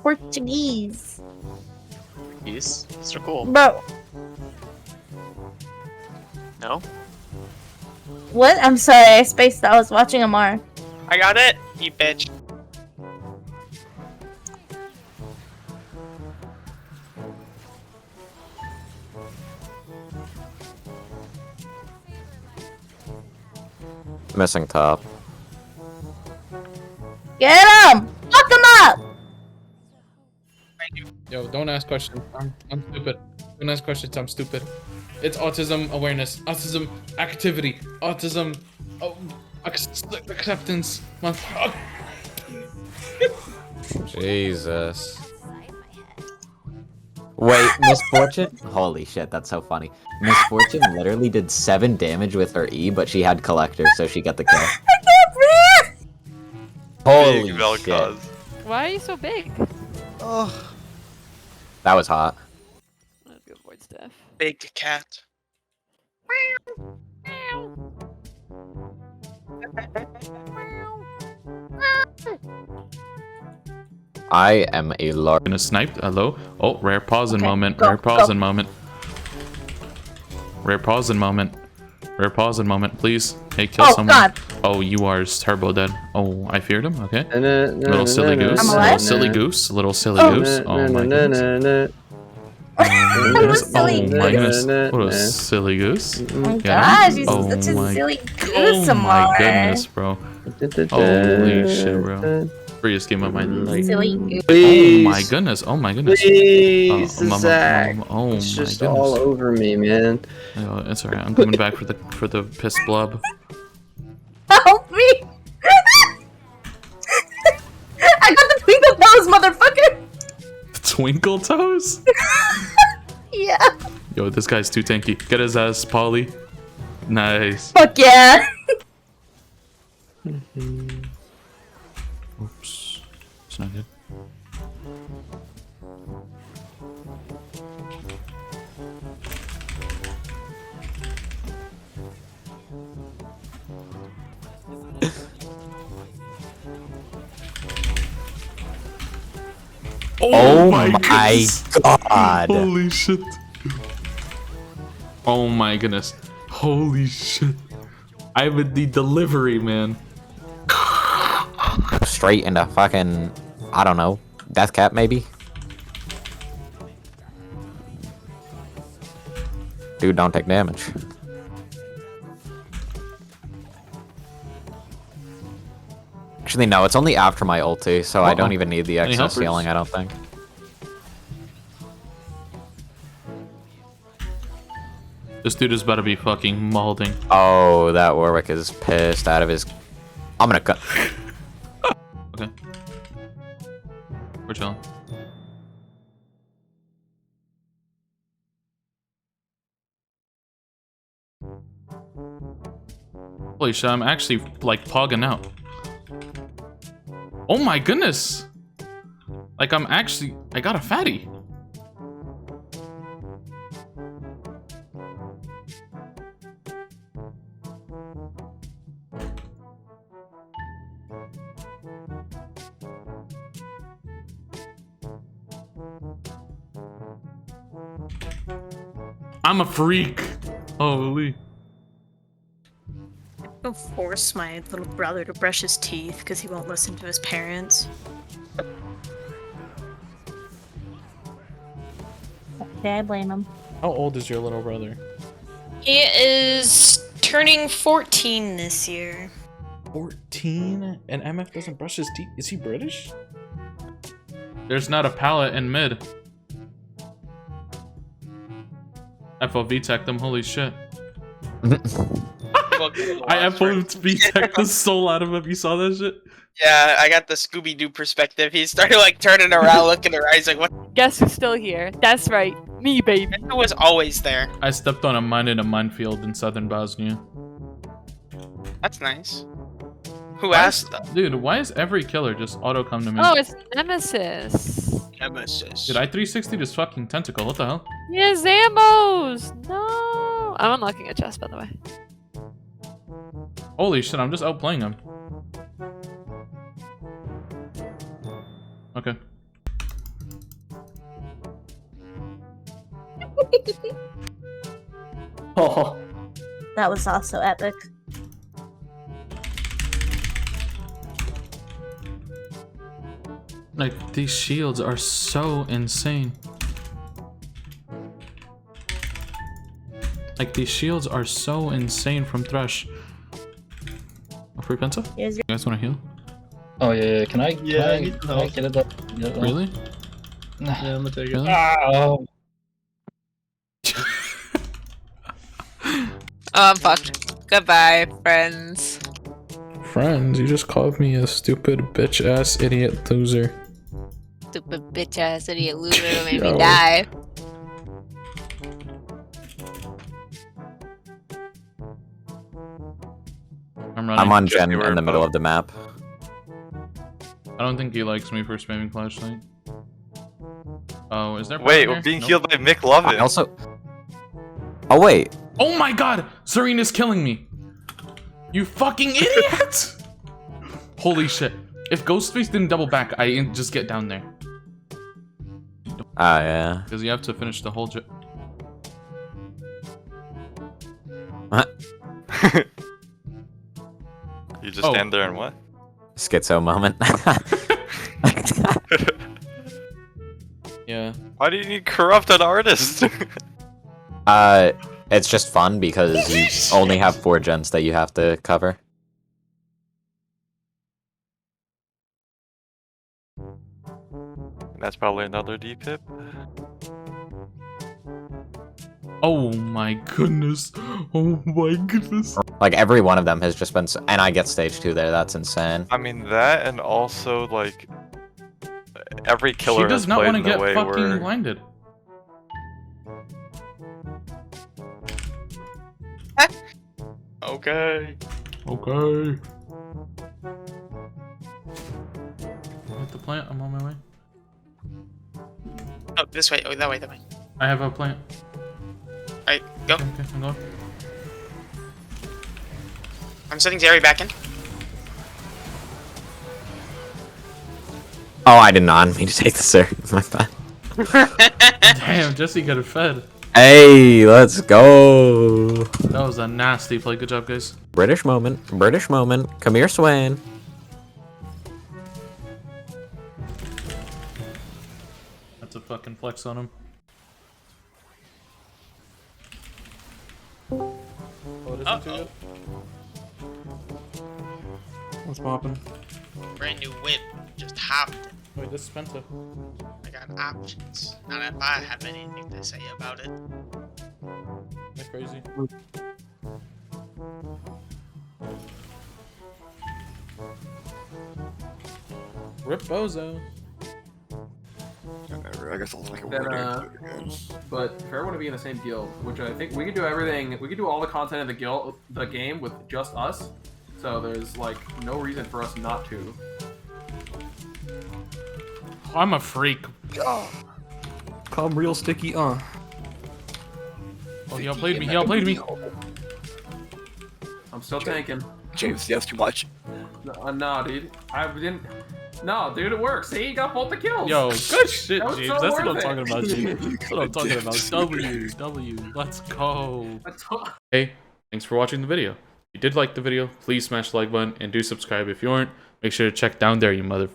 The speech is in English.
Portuguese. These are cool. Bro. No? What? I'm sorry, I spaced. I was watching Amar. I got it, you bitch. Missing top. Get him! Fuck him up! Yo, don't ask questions. I'm stupid. Don't ask questions. I'm stupid. It's autism awareness, autism activity, autism acceptance. Jesus. Wait, Misfortune? Holy shit, that's so funny. Misfortune literally did 7 damage with her E, but she had Collector, so she got the kill. I can't breathe! Holy Big shit. cause. Why are you so big? Oh. That was hot. Let's go avoid stuff. Big cat. I am a large. Gonna sniped. Hello. Oh, rare pausing Okay, moment. go, Rare pausing moment. Rare pausing moment. Rare pausing moment. Please. Hey, kill someone. God. Oh, you are turbo dead. Oh, I feared him. Okay. Little Little silly goose. I'm Little alive? silly goose. Little silly Oh. goose. Oh my goodness. Oh my goodness. silly Oh my goose. goodness. What a silly goose. Oh my Yeah. gosh, he's Oh such a my- silly Oh goose, my Amar. goodness, bro. Holy shit, bro. Freest game of my life. Silly goose. Oh my goodness. Oh my goodness. Please, Oh, Zach. oh It's my just all goodness. over me, man. Oh, it's alright. I'm coming back for the piss blob. Help me! I got the twinkle toes, motherfucker! Twinkle toes? Yeah. Yo, this guy's too tanky. Get his ass, Polly. Nice. Fuck yeah. Oops. It's not good. Oh my goodness. god. Holy shit. Oh my goodness. Holy shit. I would need delivery, man. Straight into fucking, I don't know, death cap maybe? Dude, don't take damage. Actually, no, it's only after my ulti, so I don't even need the Any excess helpers? healing, I don't think. This dude is about to be fucking mauling. Oh, that Warwick is pissed out of his... I'm gonna cut... Okay. We're chilling. Holy shit, I'm actually like pogging out. Oh my goodness! Like I got a fatty. I'm a freak. Holy. I'll force my little brother to brush his teeth because he won't listen to his parents. Okay, I blame him. How old is your little brother? He is turning 14 this year. 14? And MF doesn't brush his teeth? Is he British? There's not a pallet in mid. FOV tech them, holy shit. I FOV tech the soul out of him, you saw that shit? Yeah, I got the Scooby-Doo perspective. He started like turning around, looking around. He's like, what? Guess who's still here? That's right, me, baby. Who was always there? I stepped on a mine in a minefield in southern Bosnia. That's nice. Who asked them? Dude, why is every killer just auto come to me? Oh, it's Nemesis. Nemesis. Dude, I 360 this fucking tentacle, what the hell? Yeah, Zambos! No! I'm unlocking a chest, by the way. Holy shit, I'm just outplaying him. Okay. Oh, That was also epic. Like, these shields are so insane. Like, these shields are so insane from Thresh. A free pencil? Here's You guys want to heal? oh yeah. Can I? Yeah, I can need can I get it up? Get it up? Really? Yeah, I'm gonna take it. Really? Oh. Oh, I'm fucked. Goodbye, friends. Friends, you just called me a stupid bitch-ass idiot loser. Stupid bitch ass idiot loser who made Yo. me die. I'm running. I'm on Jen in the middle of the map. I don't think he likes me for spamming flashlight. Oh, is there? Wait, partner? we're being Nope. healed by Mick Lovin. I also. Oh wait. Oh my god! Serena's killing me! You fucking idiot! Holy shit. If Ghostface didn't double back, I just get down there. Ah yeah. Because you have to finish the whole You just Oh. stand there and what? Schizo moment. Yeah. Why do you need corrupt an artist? It's just fun because you only have 4 gens that you have to cover. That's probably another D-pip. Oh my goodness. Oh my goodness. Like every one of them has just been, and I get stage 2 there. That's insane. I mean that, and also like every She killer does has not played want to in a get way fucking where blinded. okay. Okay. Hit the plant. I'm on my way. Oh, this way. Oh, that way, that way. I have a plant. Alright, go. Okay, I'm going. I'm sending Zeri back in. Oh, I did not mean to take the sir. My bad. Damn, Jesse got it fed. Hey, let's go. That was a nasty play. Good job, guys. British moment. British moment. Come here, Swain. That's a fucking flex on him. What's poppin'? Brand new whip. Just hopped. Wait, this is Penta. I got options. Not if I have anything to say about it. That crazy. Rip Bozo. I guess I'll take a Then, word. But fair want to be in the same guild, which I think we could do everything. We could do all the content of the guild, the game with just us. So there's like no reason for us not to. I'm a freak. Come real sticky, Oh, he outplayed me. He outplayed me. I'm still tanking. James, yes, too much. No, dude. I didn't. No, dude, it works. See, you got both the kills. Yo, good shit, That was James. so That's what I'm worth talking it. about, James. That's what I'm talking about. W. Let's go. Hey, thanks for watching the video. If you did like the video, please smash the like button and do subscribe if you aren't. Make sure to check down there, you mother...